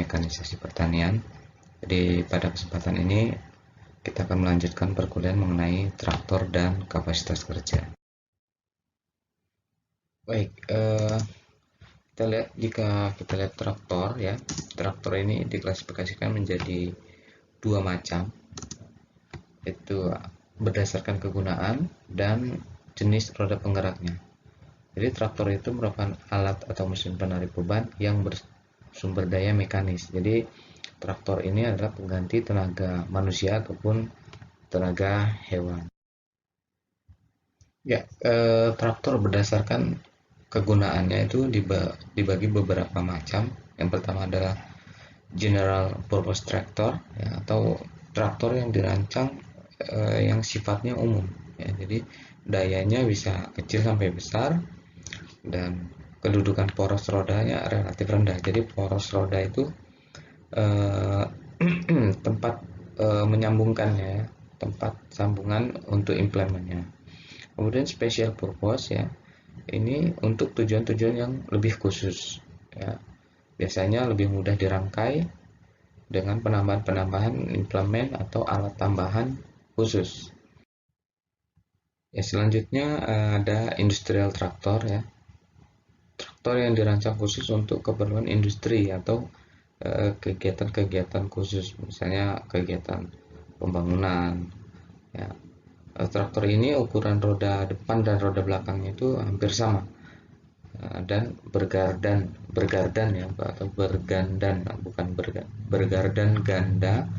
mekanisasi pertanian. Jadi pada kesempatan ini kita akan melanjutkan perkuliahan mengenai traktor dan kapasitas kerja. Baik, kita lihat, jika kita lihat traktor ya, traktor ini diklasifikasikan menjadi dua macam, yaitu berdasarkan kegunaan dan jenis roda penggeraknya. Jadi traktor itu merupakan alat atau mesin penarik beban yang bersumber daya mekanis. Jadi traktor ini adalah pengganti tenaga manusia ataupun tenaga hewan. Ya, traktor berdasarkan kegunaannya itu dibagi beberapa macam. Yang pertama adalah general purpose tractor, ya, atau traktor yang dirancang yang sifatnya umum. Ya, jadi dayanya bisa kecil sampai besar dan kedudukan poros rodanya relatif rendah. Jadi poros roda itu tempat menyambungkannya, ya, tempat sambungan untuk implementnya. Kemudian special purpose, ya, ini untuk tujuan-tujuan yang lebih khusus, ya. Biasanya lebih mudah dirangkai dengan penambahan-penambahan implement atau alat tambahan khusus. Ya, selanjutnya ada industrial traktor, ya. Traktor yang dirancang khusus untuk keperluan industri atau kegiatan-kegiatan khusus, misalnya kegiatan pembangunan. Ya, traktor ini ukuran roda depan dan roda belakangnya itu hampir sama dan bergardan ya, atau bergandan, bukan bergardan ganda.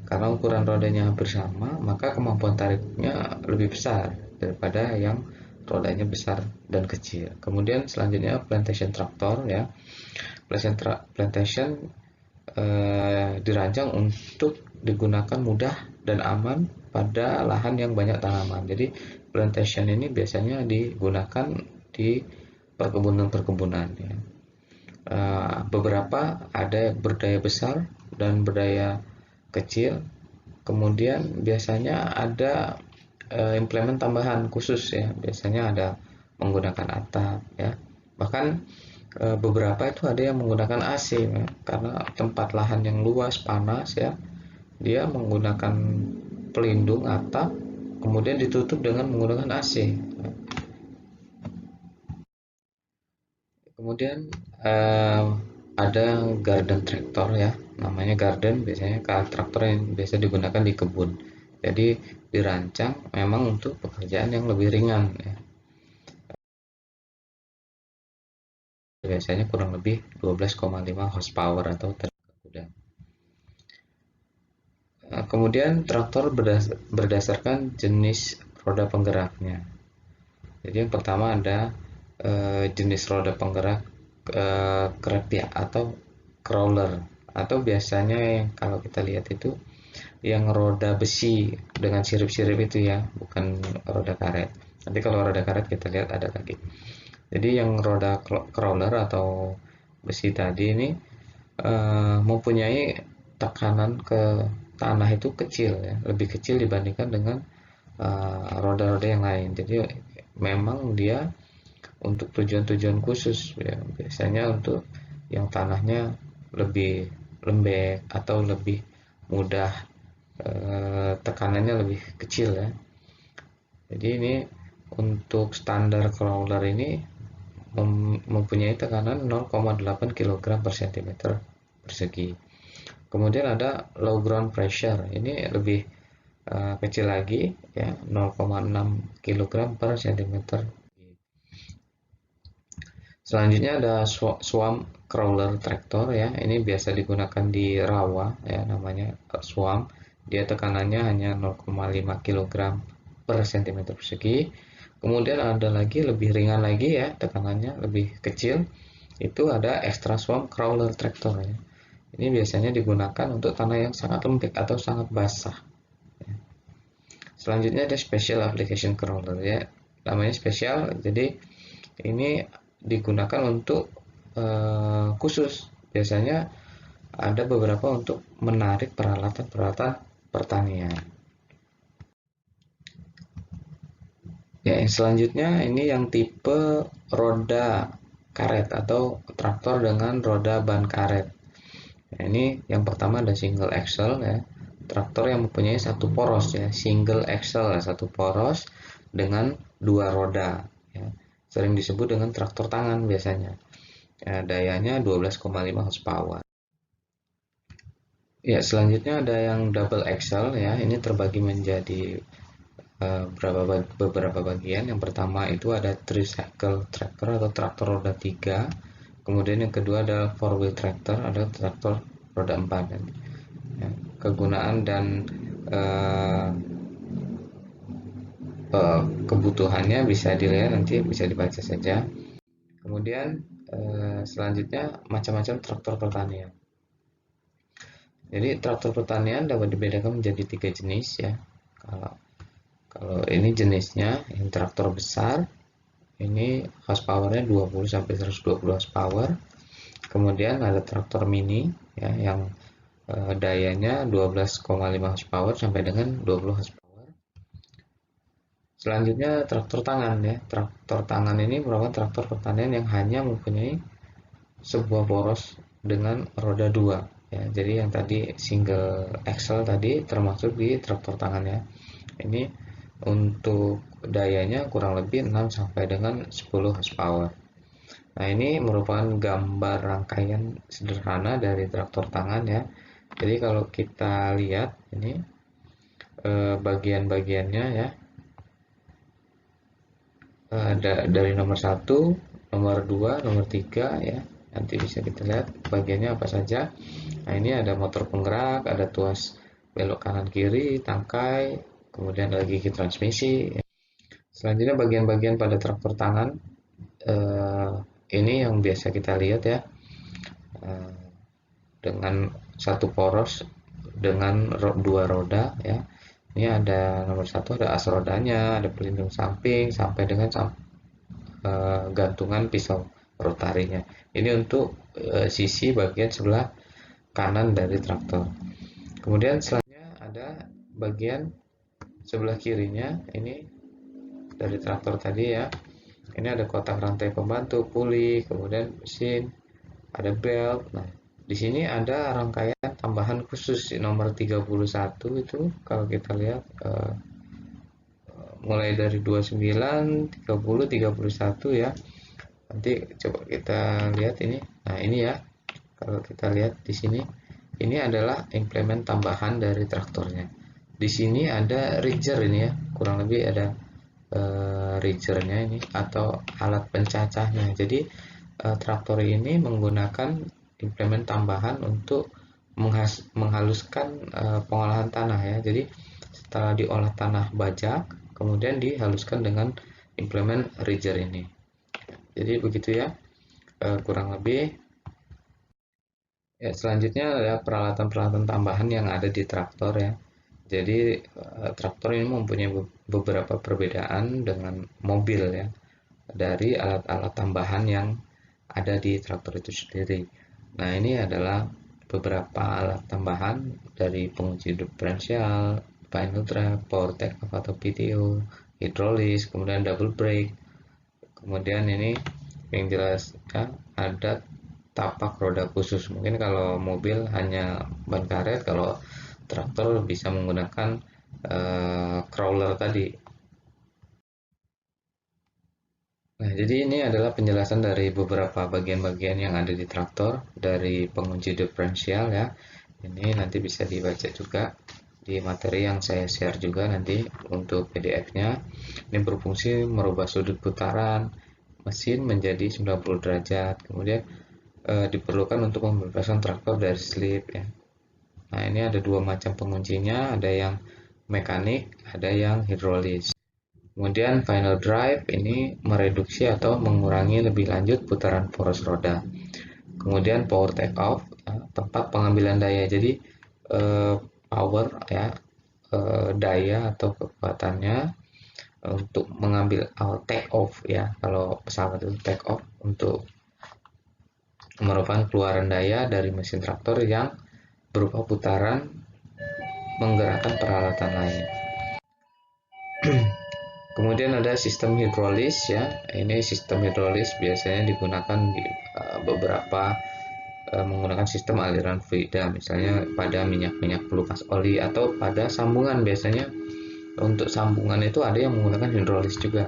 Karena ukuran rodanya hampir sama, maka kemampuan tariknya lebih besar daripada yang rodanya besar dan kecil. Kemudian selanjutnya plantation traktor, ya. Plantation dirancang untuk digunakan mudah dan aman pada lahan yang banyak tanaman. Jadi plantation ini biasanya digunakan di perkebunan-perkebunan, ya. Beberapa ada berdaya besar dan berdaya kecil. Kemudian biasanya ada implement tambahan khusus, ya. Biasanya ada menggunakan atap, ya. Bahkan beberapa itu ada yang menggunakan AC, ya, karena tempat lahan yang luas panas, ya. Dia menggunakan pelindung atap kemudian ditutup dengan menggunakan AC. Kemudian ada garden tractor, ya. Namanya garden biasanya traktor yang biasa digunakan di kebun. Jadi dirancang memang untuk pekerjaan yang lebih ringan, ya. Biasanya kurang lebih 12,5 horsepower atau tenaga kuda. Kemudian traktor berdasarkan jenis roda penggeraknya. Jadi yang pertama ada jenis roda penggerak kerapia atau crawler, atau biasanya yang kalau kita lihat itu yang roda besi dengan sirip-sirip itu, ya, bukan roda karet. Nanti kalau roda karet kita lihat ada lagi. Jadi yang roda crawler atau besi tadi ini mempunyai tekanan ke tanah itu kecil, ya, lebih kecil dibandingkan dengan roda-roda yang lain. Jadi memang dia untuk tujuan-tujuan khusus, ya, biasanya untuk yang tanahnya lebih lembek atau lebih mudah, tekanannya lebih kecil, ya. Jadi ini untuk standar crawler ini mempunyai tekanan 0,8 kg per cm persegi. Kemudian ada low ground pressure, ini lebih kecil lagi, ya, 0,6 kg per cm. Selanjutnya ada swamp crawler tractor, ya. Ini biasa digunakan di rawa, ya, namanya swamp. Dia tekanannya hanya 0,5 kg per cm persegi. Kemudian ada lagi lebih ringan lagi, ya, tekanannya lebih kecil. Itu ada extra swamp crawler tractor, ya. Ini biasanya digunakan untuk tanah yang sangat lembek atau sangat basah. Selanjutnya ada special application crawler, ya. Namanya spesial, jadi ini digunakan untuk khusus. Biasanya ada beberapa untuk menarik peralatan-peralatan pertanian. Ya, yang selanjutnya ini yang tipe roda karet atau traktor dengan roda ban karet. Nah, ini yang pertama ada single axle ya, traktor yang mempunyai satu poros ya, single axle ya, satu poros dengan dua roda ya. Sering disebut dengan traktor tangan biasanya. Ya, dayanya 12,5 horsepower. Ya, selanjutnya ada yang double axle ya. Ini terbagi menjadi beberapa bagian. Yang pertama itu ada tricycle tractor atau traktor roda 3. Kemudian yang kedua adalah four wheel tractor, ada traktor roda 4. Ya, kegunaan dan eh, kebutuhannya bisa dilihat nanti, bisa dibaca saja. Kemudian selanjutnya macam-macam traktor pertanian. Jadi traktor pertanian dapat dibedakan menjadi 3 jenis ya. Kalau kalau ini jenisnya yang traktor besar, ini horsepowernya 20 sampai 120 horsepower. Kemudian ada traktor mini ya, yang dayanya 12,5 horsepower sampai dengan 20 horsepower. Selanjutnya traktor tangan ya. Traktor tangan ini merupakan traktor pertanian yang hanya mempunyai sebuah poros dengan roda 2 ya. Jadi yang tadi single axle tadi termasuk di traktor tangan ya. Ini untuk dayanya kurang lebih 6 sampai dengan 10 horsepower. Nah, ini merupakan gambar rangkaian sederhana dari traktor tangan ya. Jadi kalau kita lihat ini bagian-bagiannya ya, ada dari nomor 1, nomor 2, nomor 3 ya. Nanti bisa kita lihat bagiannya apa saja. Nah, ini ada motor penggerak, ada tuas belok kanan kiri, tangkai, kemudian ada gigi transmisi. Selanjutnya bagian-bagian pada traktor tangan, eh, ini yang biasa kita lihat ya, eh, dengan satu poros dengan dua roda ya. Ini ada nomor 1 ada as rodanya, ada pelindung samping sampai dengan gantungan pisau rotarinya. Ini untuk sisi bagian sebelah kanan dari traktor. Kemudian selanjutnya ada bagian sebelah kirinya, ini dari traktor tadi ya. Ini ada kotak rantai pembantu, puli, kemudian mesin, ada belt. Nah, di sini ada rangkaian tambahan khusus nomor 31 itu kalau kita lihat mulai dari 29, 30, 31 ya. Nanti coba kita lihat ini. Nah, ini ya. Kalau kita lihat di sini, ini adalah implement tambahan dari traktornya. Di sini ada ridger ini ya, kurang lebih ada ridgernya ini atau alat pencacahnya. Jadi traktor ini menggunakan implement tambahan untuk menghaluskan pengolahan tanah ya. Jadi setelah diolah tanah bajak, kemudian dihaluskan dengan implement ridger ini. Jadi begitu ya, kurang lebih. Ya, selanjutnya adalah peralatan-peralatan tambahan yang ada di traktor ya. Jadi traktor ini mempunyai beberapa perbedaan dengan mobil ya, dari alat-alat tambahan yang ada di traktor itu sendiri. Nah, ini adalah beberapa alat tambahan dari pengunci diferensial, final drive, power take off atau PTO, hidrolis, kemudian double brake. Kemudian ini yang jelas ya, ada tapak roda khusus. Mungkin kalau mobil hanya ban karet, kalau traktor bisa menggunakan crawler tadi. Nah, jadi ini adalah penjelasan dari beberapa bagian-bagian yang ada di traktor, dari pengunci diferensial ya. Ini nanti bisa dibaca juga di materi yang saya share juga nanti untuk PDF-nya. Ini berfungsi merubah sudut putaran mesin menjadi 90 derajat. Kemudian diperlukan untuk membebaskan traktor dari slip ya. Nah, ini ada dua macam penguncinya, ada yang mekanik, ada yang hidrolis. Kemudian final drive ini mereduksi atau mengurangi lebih lanjut putaran poros roda. Kemudian power take off, ya, tempat pengambilan daya. Jadi power ya, daya atau kekuatannya untuk mengambil take off ya. Kalau pesawat itu take off untuk merupakan keluaran daya dari mesin traktor yang berupa putaran menggerakkan peralatan lain. Kemudian ada sistem hidrolis ya. Ini sistem hidrolis biasanya digunakan di beberapa menggunakan sistem aliran fluida, misalnya pada minyak-minyak pelupas oli atau pada sambungan. Biasanya untuk sambungan itu ada yang menggunakan hidrolis juga.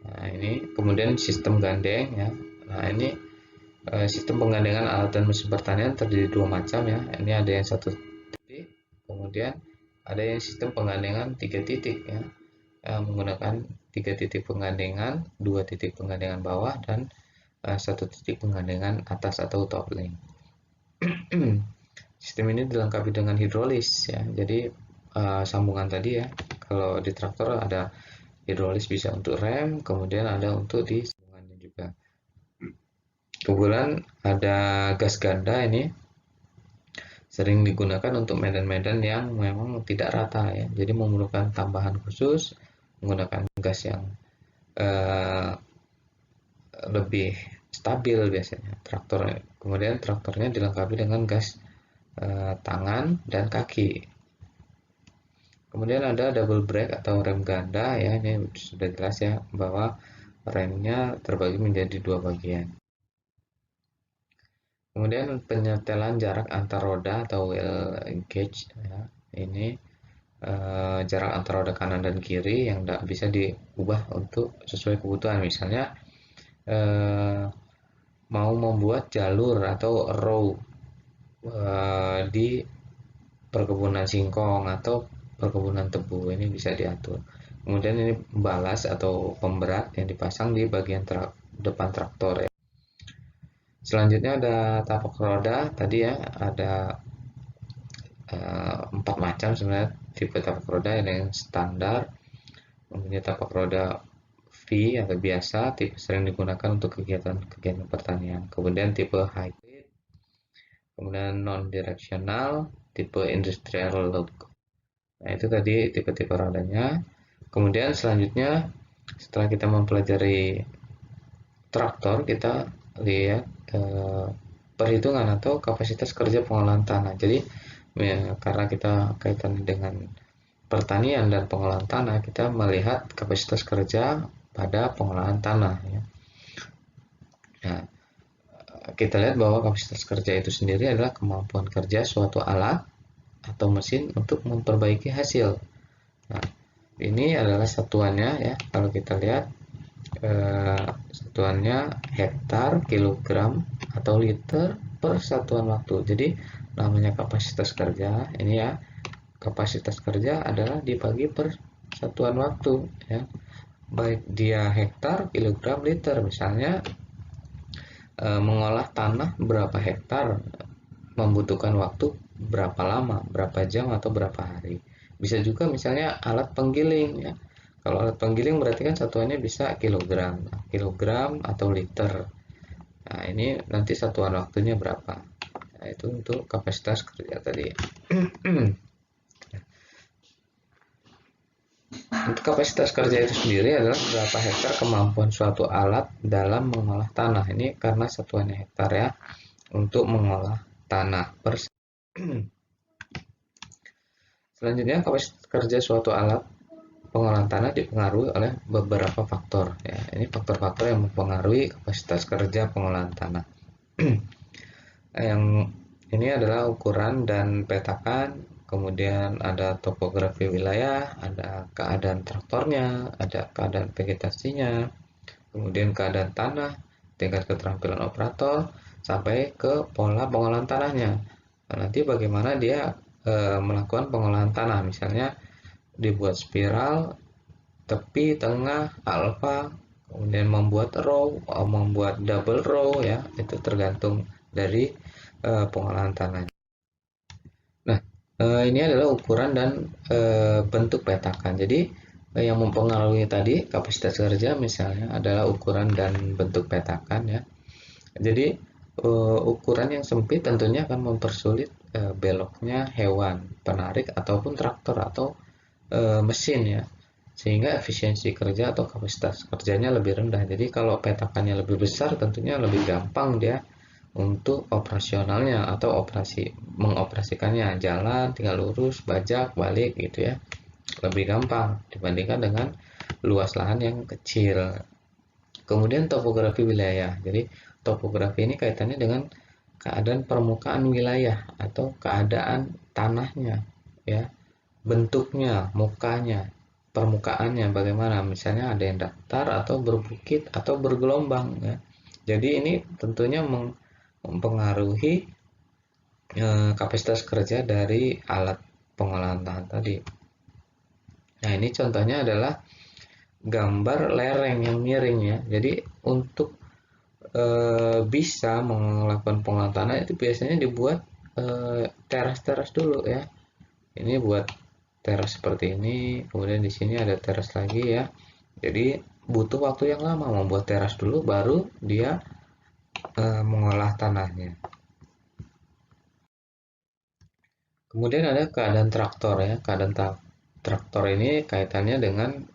Nah, ini kemudian sistem gandeng ya. Nah, ini sistem penggandengan alat dan mesin pertanian terdiri dua macam ya. Ini ada yang satu titik, kemudian ada yang sistem penggandengan 3 titik ya, menggunakan 3 titik penggandengan, 2 titik penggandengan bawah, dan 1 titik penggandengan atas atau top link. Sistem ini dilengkapi dengan hidrolis ya. Jadi sambungan tadi ya, kalau di traktor ada hidrolis bisa untuk rem, kemudian ada untuk di sambungannya juga. Kemudian ada gas ganda, ini sering digunakan untuk medan-medan yang memang tidak rata ya, jadi memerlukan tambahan khusus menggunakan gas yang lebih stabil biasanya traktor. Kemudian traktornya dilengkapi dengan gas tangan dan kaki. Kemudian ada double brake atau rem ganda ya, ini sudah jelas ya bahwa remnya terbagi menjadi dua bagian. Kemudian penyetelan jarak antar roda atau wheel gauge ya, ini jarak antara roda kanan dan kiri yang tidak bisa diubah untuk sesuai kebutuhan. Misalnya mau membuat jalur atau row di perkebunan singkong atau perkebunan tebu, ini bisa diatur. Kemudian ini balas atau pemberat yang dipasang di bagian depan traktor ya. Selanjutnya ada tapak roda, tadi ya ada 4 macam sebenarnya tipe tapak roda. Yang standar, mempunyai tapak roda V atau biasa, tipe sering digunakan untuk kegiatan pertanian. Kemudian tipe hybrid, kemudian non directional, tipe industrial load. Nah, itu tadi tipe-tipe rodanya. Kemudian selanjutnya setelah kita mempelajari traktor, kita lihat perhitungan atau kapasitas kerja pengolahan tanah. Jadi ya, karena kita kaitan dengan pertanian dan pengolahan tanah, kita melihat kapasitas kerja pada pengolahan tanah ya. Nah, kita lihat bahwa kapasitas kerja itu sendiri adalah kemampuan kerja suatu alat atau mesin untuk memperbaiki hasil. Nah, ini adalah satuannya ya. Kalau kita lihat satuannya hektar, kilogram, atau liter per satuan waktu. Jadi namanya kapasitas kerja ini ya, kapasitas kerja adalah dibagi per satuan waktu ya, baik dia hektar, kilogram, liter. Misalnya mengolah tanah berapa hektar membutuhkan waktu berapa lama, berapa jam atau berapa hari. Bisa juga misalnya alat penggiling ya. Kalau alat penggiling berarti kan satuannya bisa kilogram, kilogram atau liter. Nah, ini nanti satuan waktunya berapa. Nah, itu untuk kapasitas kerja tadi. Untuk kapasitas kerja itu sendiri adalah berapa hektar kemampuan suatu alat dalam mengolah tanah. Ini karena satuannya hektar ya, untuk mengolah tanah per. Selanjutnya, kapasitas kerja suatu alat pengolahan tanah dipengaruhi oleh beberapa faktor ya. Ini faktor-faktor yang mempengaruhi kapasitas kerja pengolahan tanah. Yang ini adalah ukuran dan petakan, kemudian ada topografi wilayah, ada keadaan traktornya, ada keadaan vegetasinya, kemudian keadaan tanah, tingkat keterampilan operator, sampai ke pola pengolahan tanahnya. Nah, nanti bagaimana dia melakukan pengolahan tanah, misalnya dibuat spiral, tepi, tengah, alfa, kemudian membuat row, membuat double row ya, itu tergantung dari pengolahan tanah. Nah, ini adalah ukuran dan bentuk petakan. Jadi yang mempengaruhi tadi kapasitas kerja misalnya adalah ukuran dan bentuk petakan ya. Jadi ukuran yang sempit tentunya akan mempersulit beloknya hewan penarik ataupun traktor atau mesin ya, sehingga efisiensi kerja atau kapasitas kerjanya lebih rendah. Jadi kalau petakannya lebih besar tentunya lebih gampang dia untuk operasionalnya atau mengoperasikannya, jalan tinggal lurus, bajak, balik gitu ya, lebih gampang dibandingkan dengan luas lahan yang kecil. Kemudian topografi wilayah, jadi topografi ini kaitannya dengan keadaan permukaan wilayah atau keadaan tanahnya, ya, bentuknya, mukanya, permukaannya bagaimana, misalnya ada yang datar atau berbukit atau bergelombang, ya. Jadi ini tentunya mempengaruhi kapasitas kerja dari alat pengolahan tanah tadi. Nah, ini contohnya adalah gambar lereng yang miring, ya. Jadi untuk bisa melakukan pengolahan tanah itu biasanya dibuat teras-teras dulu, ya. Ini buat teras seperti ini, kemudian di sini ada teras lagi, ya. Jadi butuh waktu yang lama membuat teras dulu, baru dia mengolah tanahnya. Kemudian ada keadaan traktor, ya. Keadaan traktor ini kaitannya dengan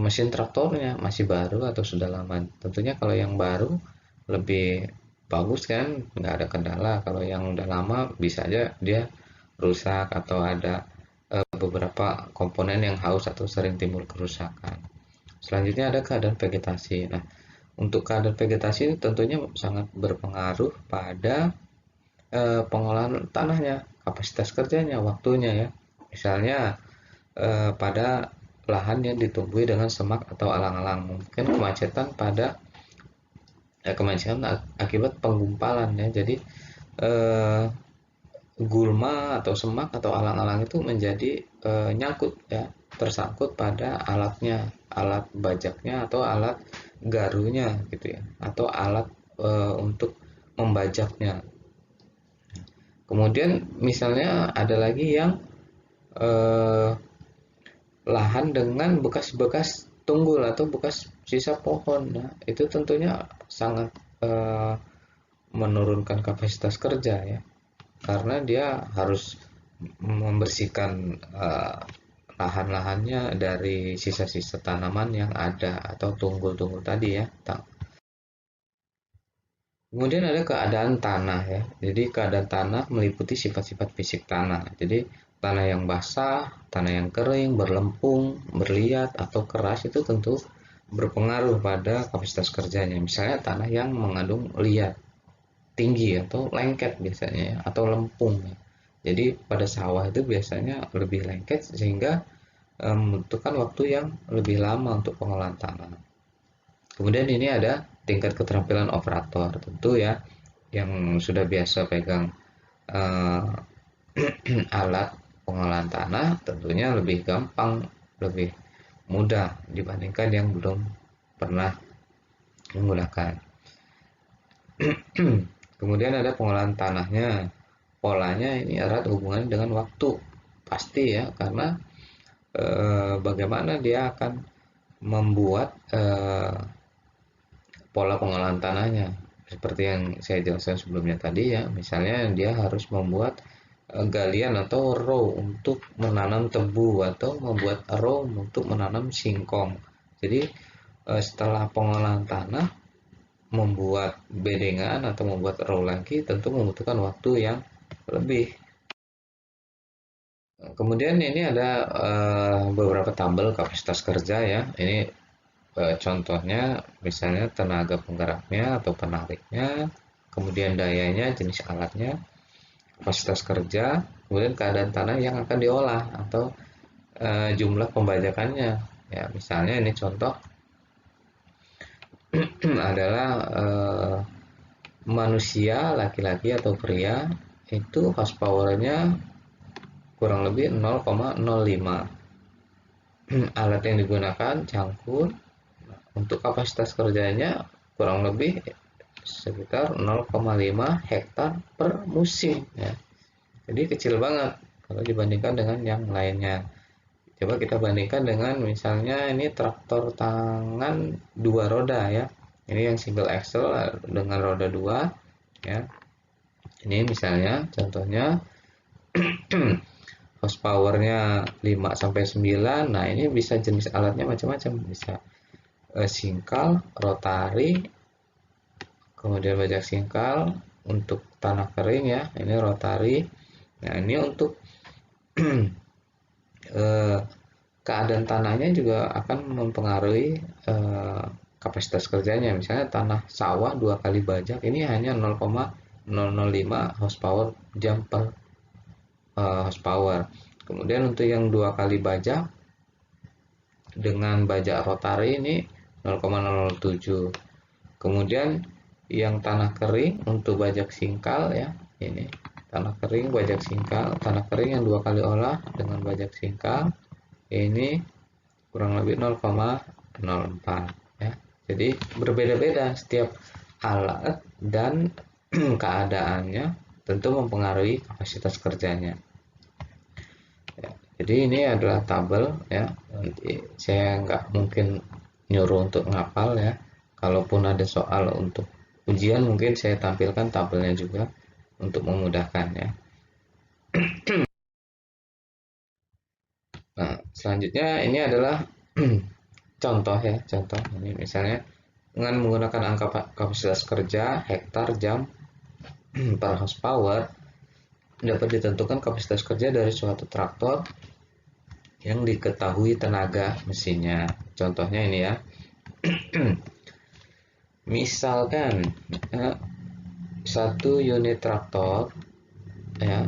mesin traktornya masih baru atau sudah lama. Tentunya kalau yang baru lebih bagus kan, nggak ada kendala. Kalau yang udah lama bisa aja dia rusak atau ada beberapa komponen yang haus atau sering timbul kerusakan. Selanjutnya ada keadaan vegetasi. Nah, untuk keadaan vegetasi tentunya sangat berpengaruh pada pengolahan tanahnya, kapasitas kerjanya, waktunya, ya. Misalnya pada lahan yang ditumbuhi dengan semak atau alang-alang, mungkin kemacetan akibat penggumpalan, ya. Jadi gulma atau semak atau alang-alang itu menjadi nyangkut, ya, tersangkut pada alatnya, alat bajaknya atau alat garunya gitu, ya, atau alat untuk membajaknya. Kemudian misalnya ada lagi yang lahan dengan bekas-bekas tunggul atau bekas sisa pohon. Nah, itu tentunya sangat menurunkan kapasitas kerja, ya, karena dia harus membersihkan lahan-lahannya dari sisa-sisa tanaman yang ada atau tunggul-tunggul tadi, ya. Kemudian ada keadaan tanah, ya. Jadi keadaan tanah meliputi sifat-sifat fisik tanah. Jadi tanah yang basah, tanah yang kering, berlempung, berliat atau keras itu tentu berpengaruh pada kapasitas kerjanya. Misalnya tanah yang mengandung liat tinggi atau lengket biasanya, ya, atau lempung, ya. Jadi pada sawah itu biasanya lebih lengket sehingga membutuhkan waktu yang lebih lama untuk pengolahan tanah. Kemudian ini ada tingkat keterampilan operator, tentu, ya, yang sudah biasa pegang eh, alat pengolahan tanah tentunya lebih gampang, lebih mudah dibandingkan yang belum pernah menggunakan. Kemudian ada pengolahan tanahnya, polanya ini erat hubungannya dengan waktu, pasti, ya, karena bagaimana dia akan membuat pola pengolahan tanahnya seperti yang saya jelaskan sebelumnya tadi, ya. Misalnya dia harus membuat galian atau row untuk menanam tebu atau membuat row untuk menanam singkong. Jadi setelah pengolahan tanah, membuat bedengan atau membuat row lagi tentu membutuhkan waktu yang lebih. Kemudian ini ada beberapa tabel kapasitas kerja, ya. Ini contohnya misalnya tenaga penggeraknya atau penariknya, kemudian dayanya, jenis alatnya, kapasitas kerja, kemudian keadaan tanah yang akan diolah atau jumlah pembajakannya. Ya, misalnya ini contoh adalah manusia laki-laki atau pria itu horsepower-nya kurang lebih 0,05. Alat yang digunakan cangkul, untuk kapasitas kerjanya kurang lebih sekitar 0,5 hektar per musim, ya. Jadi kecil banget kalau dibandingkan dengan yang lainnya. Coba kita bandingkan dengan misalnya ini traktor tangan 2 roda, ya. Ini yang single axle dengan roda 2, ya. Ini misalnya contohnya horsepower-nya 5 sampai 9. Nah, ini bisa jenis alatnya macam-macam, bisa singkal, rotari, kemudian bajak singkal untuk tanah kering, ya. Ini rotari. Nah, ini untuk keadaan tanahnya juga akan mempengaruhi kapasitas kerjanya. Misalnya tanah sawah 2 kali bajak ini hanya 0,005 horsepower jam per horsepower. Kemudian untuk yang 2 kali bajak dengan bajak rotari ini 0,007. Kemudian yang tanah kering untuk bajak singkal ya, ini tanah kering bajak singkal, tanah kering yang 2 kali olah dengan bajak singkal ini kurang lebih 0,04 ya. Jadi berbeda-beda setiap alat dan keadaannya tentu mempengaruhi kapasitas kerjanya. Jadi ini adalah tabel ya, nanti saya nggak mungkin nyuruh untuk ngapal ya. Kalaupun ada soal untuk ujian mungkin saya tampilkan tabelnya juga untuk memudahkan ya. Nah, selanjutnya ini adalah contoh ya, contoh ini misalnya dengan menggunakan angka kapasitas kerja hektar jam per horsepower dapat ditentukan kapasitas kerja dari suatu traktor yang diketahui tenaga mesinnya. Contohnya ini ya. Misalkan satu unit traktor ya,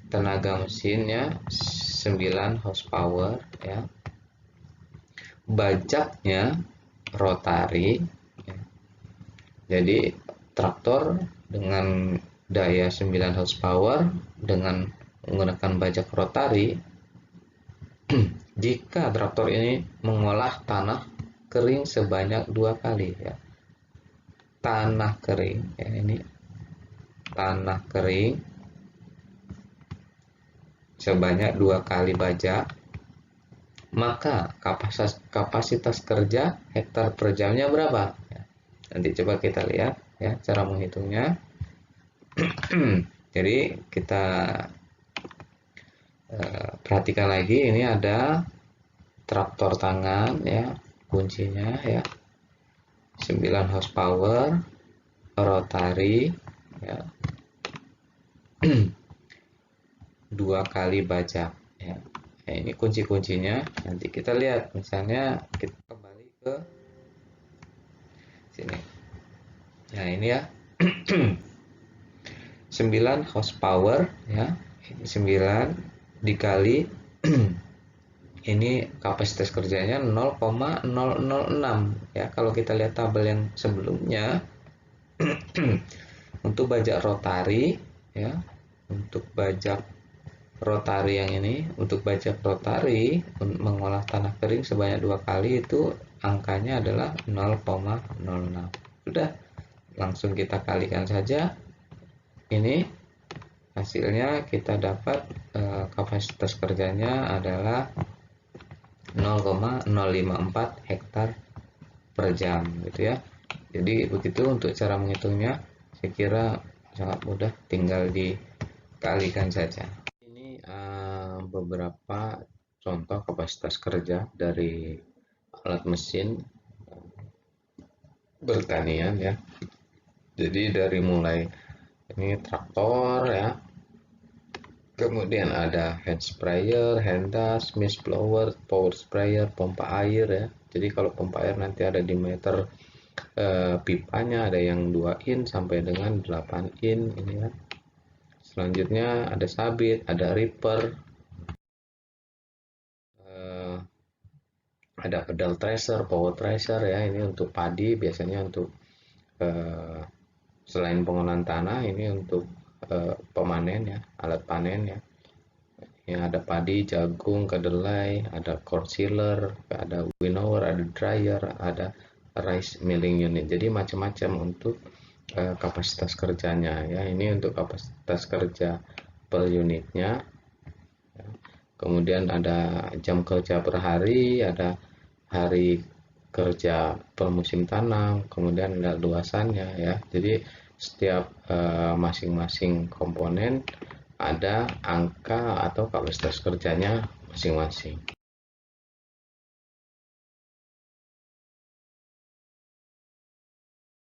tenaga mesinnya 9 horsepower ya. Bajaknya rotari ya. Jadi traktor dengan daya 9 horsepower dengan menggunakan bajak rotari jika traktor ini mengolah tanah kering sebanyak 2 kali ya. Tanah kering ya, ini tanah kering sebanyak 2 kali bajak, maka kapasitas kerja hektar per jamnya berapa ya? Nanti coba kita lihat ya cara menghitungnya. Jadi kita perhatikan lagi, ini ada traktor tangan ya, kuncinya ya 9 horsepower rotari ya 2 kali bajak ya. Nah, ini kunci-kuncinya. Nanti kita lihat, misalnya kita kembali ke sini. Nah, ini ya. 9 horsepower ya. Ini 9 dikali ini kapasitas kerjanya 0,006 ya. Kalau kita lihat tabel yang sebelumnya untuk bajak rotari ya, untuk bajak rotari yang ini, untuk bajak rotari mengolah tanah kering sebanyak 2 kali itu angkanya adalah 0,06. Sudah, langsung kita kalikan saja. Ini hasilnya kita dapat kapasitas kerjanya adalah 0,054 hektar per jam gitu ya. Jadi begitu untuk cara menghitungnya, saya kira sangat mudah, tinggal dikalikan saja. Ini beberapa contoh kapasitas kerja dari alat mesin pertanian ya. Jadi dari mulai ini traktor ya, kemudian ada hand sprayer, hand dust, mist blower, power sprayer, pompa air ya. Jadi kalau pompa air nanti ada diameter pipanya, ada yang 2 in sampai dengan 8 in ini ya. Selanjutnya ada sabit, ada ripper, ada pedal thresher, power thresher ya. Ini untuk padi, biasanya untuk selain pengolahan tanah, ini untuk pemanen ya, alat panen ya. Yang ada padi, jagung, kedelai, ada corn sealer, ada winnower, ada dryer, ada rice milling unit. Jadi macam-macam untuk kapasitas kerjanya ya. Ini untuk kapasitas kerja per unitnya. Kemudian ada jam kerja per hari, ada hari kerja per musim tanam, kemudian ada luasannya ya. Jadi setiap masing-masing komponen ada angka atau kapasitas kerjanya masing-masing.